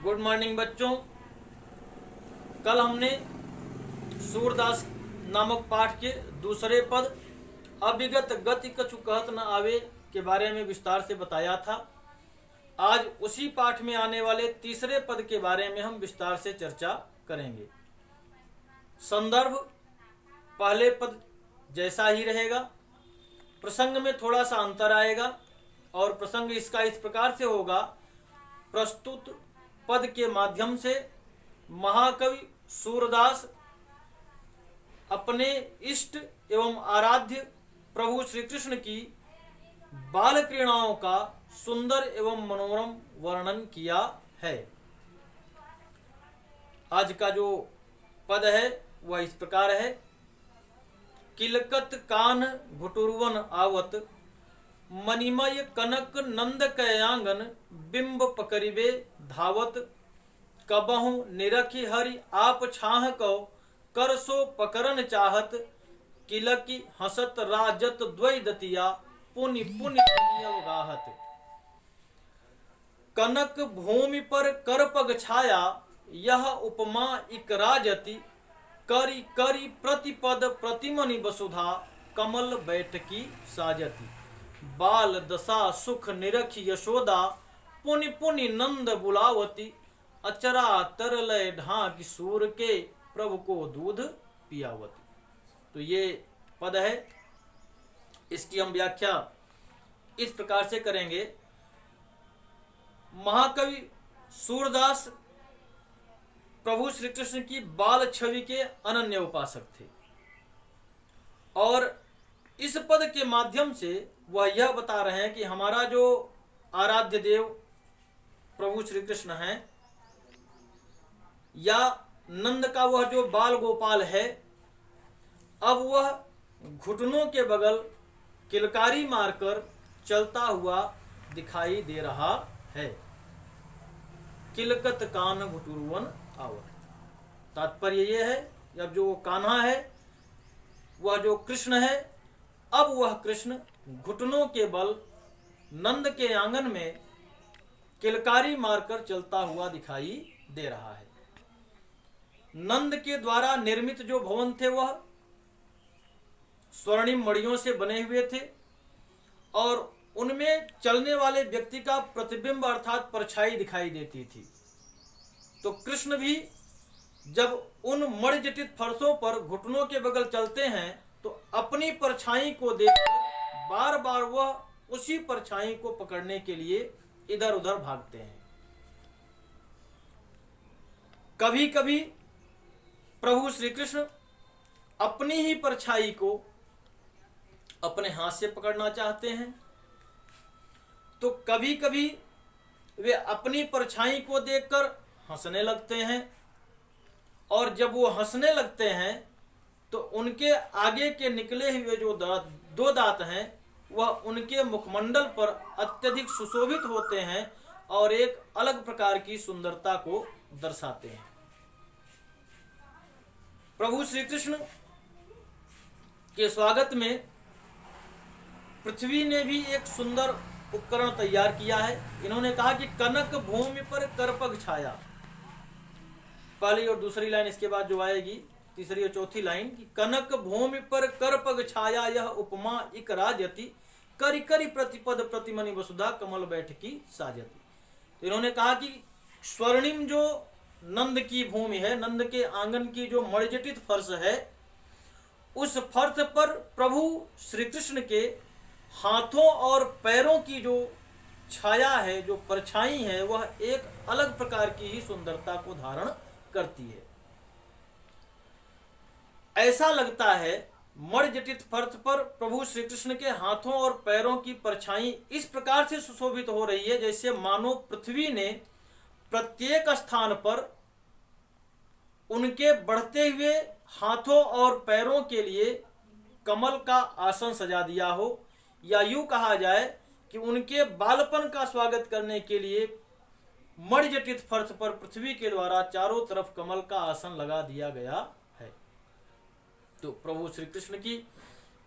Good morning बच्चों। कल हमने सूरदास नामक पाठ के दूसरे पद अभिगत गति कछु कहत न आवे के बारे में विस्तार से बताया था। आज उसी पाठ में आने वाले तीसरे पद के बारे में हम विस्तार से चर्चा करेंगे। संदर्भ पहले पद जैसा ही रहेगा, प्रसंग में थोड़ा सा अंतर आएगा और प्रसंग इसका इस प्रकार से होगा। प्रस्तुत पद के माध्यम से महाकवि सूरदास अपने इष्ट एवं आराध्य प्रभु श्री कृष्ण की बाल क्रीड़ाओं का सुंदर एवं मनोरम वर्णन किया है। आज का जो पद है वह इस प्रकार है। किलकत कान घुटुरवन आवत, मणिमय कनक नंद कयांगन, बिंब पकड़िबे धावत, कबहु निरखि हरि आप छाह को, कर सो पकरन चाहत, किलकी हसत राजत द्वैदतिया, पुनि पुनि अवगाहत। कनक भूमि पर करपग छाया, यह उपमा इक राजति, करी करी प्रतिपद प्रतिमनि वसुधा, कमल बैठकी साजति। बाल दशा सुख निरखि यशोदा, पुनि पुनि नंद बुलावती, अचरा तरलय ढाक सूर के, प्रभु को दूध पियावती। तो ये पद है, इसकी हम व्याख्या इस प्रकार से करेंगे। महाकवि सूरदास प्रभु श्री कृष्ण की बाल छवि के अनन्य उपासक थे और इस पद के माध्यम से वह यह बता रहे हैं कि हमारा जो आराध्य देव प्रभु श्री कृष्ण हैं या नंद का वह जो बाल गोपाल है, अब वह घुटनों के बगल किलकारी मारकर चलता हुआ दिखाई दे रहा है। किलकत कान घुटुरवन आवत, तात्पर्य यह है अब जो कान्हा है वह जो कृष्ण है, अब वह कृष्ण घुटनों के बल नंद के आंगन में किलकारी मारकर चलता हुआ दिखाई दे रहा है। नंद के द्वारा निर्मित जो भवन थे वह स्वर्णिम मणियों से बने हुए थे और उनमें चलने वाले व्यक्ति का प्रतिबिंब अर्थात परछाई दिखाई देती थी। तो कृष्ण भी जब उन मणिजटित फर्शों पर घुटनों के बगल चलते हैं तो अपनी परछाई को देखकर बार बार वह उसी परछाई को पकड़ने के लिए इधर उधर भागते हैं। कभी कभी प्रभु श्री कृष्ण अपनी ही परछाई को अपने हाथ से पकड़ना चाहते हैं, तो कभी कभी वे अपनी परछाई को देखकर हंसने लगते हैं और जब वो हंसने लगते हैं तो उनके आगे के निकले हुए जो दो दांत हैं वह उनके मुखमंडल पर अत्यधिक सुशोभित होते हैं और एक अलग प्रकार की सुंदरता को दर्शाते हैं। प्रभु श्री कृष्ण के स्वागत में पृथ्वी ने भी एक सुंदर उपकरण तैयार किया है। इन्होंने कहा कि कनक भूमि पर करपग छाया, पहली और दूसरी लाइन इसके बाद जो आएगी तीसरी और चौथी लाइन कि कनक भूमि पर करपग छाया, यह उपमा इक राजति, करी करी प्रतिपद प्रतिमनि वसुधा, कमल बैठकी साजति। तो इन्होंने कहा कि स्वर्णिम जो नंद की भूमि है, नंद के आंगन की जो मणिजटित फर्श है, उस फर्श पर प्रभु श्री कृष्ण के हाथों और पैरों की जो छाया है, जो परछाई है, वह एक अलग प्रकार की ही सुंदरता को धारण करती है। ऐसा लगता है मणिजटित फर्श पर प्रभु श्री कृष्ण के हाथों और पैरों की परछाई इस प्रकार से सुशोभित हो रही है जैसे मानो पृथ्वी ने प्रत्येक स्थान पर उनके बढ़ते हुए हाथों और पैरों के लिए कमल का आसन सजा दिया हो, या यूं कहा जाए कि उनके बालपन का स्वागत करने के लिए मणिजटित फर्श पर पृथ्वी के द्वारा चारों तरफ कमल का आसन लगा दिया गया है। तो प्रभु श्री कृष्ण की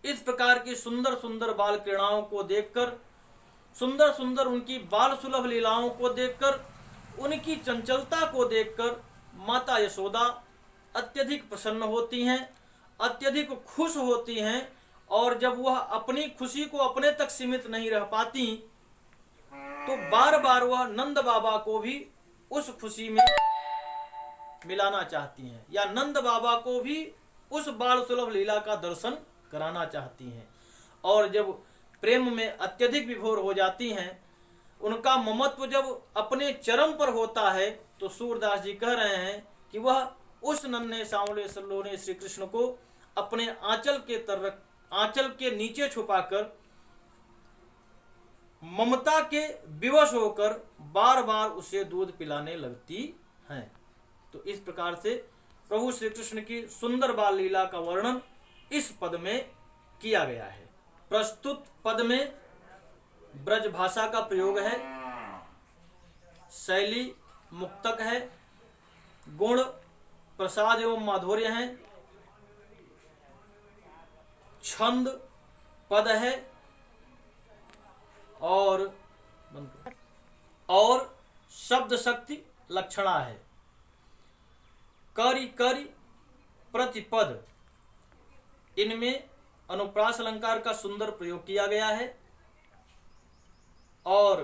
इस प्रकार की सुंदर सुंदर बाल क्रीड़ाओं को देखकर, सुंदर सुंदर उनकी बाल सुलभ लीलाओं को देखकर उनकी चंचलता को देखकर माता यशोदा अत्यधिक प्रसन्न होती हैं, अत्यधिक खुश होती हैं, और जब वह अपनी खुशी को अपने तक सीमित नहीं रह पाती तो बार बार वह नंद बाबा को भी उस खुशी में मिलाना चाहती हैं, या नंद बाबा को भी उस बाल सुलभ लीला का दर्शन कराना चाहती हैं। और जब प्रेम में अत्यधिक विभोर हो जाती हैं, उनका ममत्व जब अपने चरम पर होता है, तो सूरदास जी कह रहे हैं कि वह उस नन्हे सांवले सलोने श्री कृष्ण को अपने आंचल के नीचे छुपाकर ममता के विवश होकर बार बार उसे दूध पिलाने लगती हैं। तो इस प्रकार से प्रभु श्री कृष्ण की सुंदर बाल लीला का वर्णन इस पद में किया गया है। प्रस्तुत पद में ब्रज भाषा का प्रयोग है, शैली मुक्तक है, गुण प्रसाद एवं माधुर्य है, छंद पद है और शब्द शक्ति लक्षणा है। करि करि प्रतिपद, इनमें अनुप्रास अलंकार का सुंदर प्रयोग किया गया है। और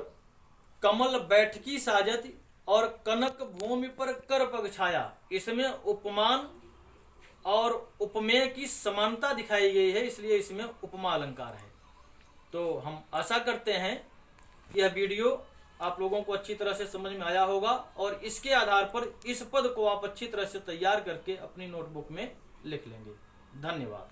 कमल बैठकी साजत और कनक भूमि पर कर पग छाया, इसमें उपमान और उपमेय की समानता दिखाई गई है, इसलिए इसमें उपमा अलंकार है। तो हम आशा करते हैं यह वीडियो आप लोगों को अच्छी तरह से समझ में आया होगा, और इसके आधार पर इस पद को आप अच्छी तरह से तैयार करके अपनी नोटबुक में लिख लेंगे। धन्यवाद।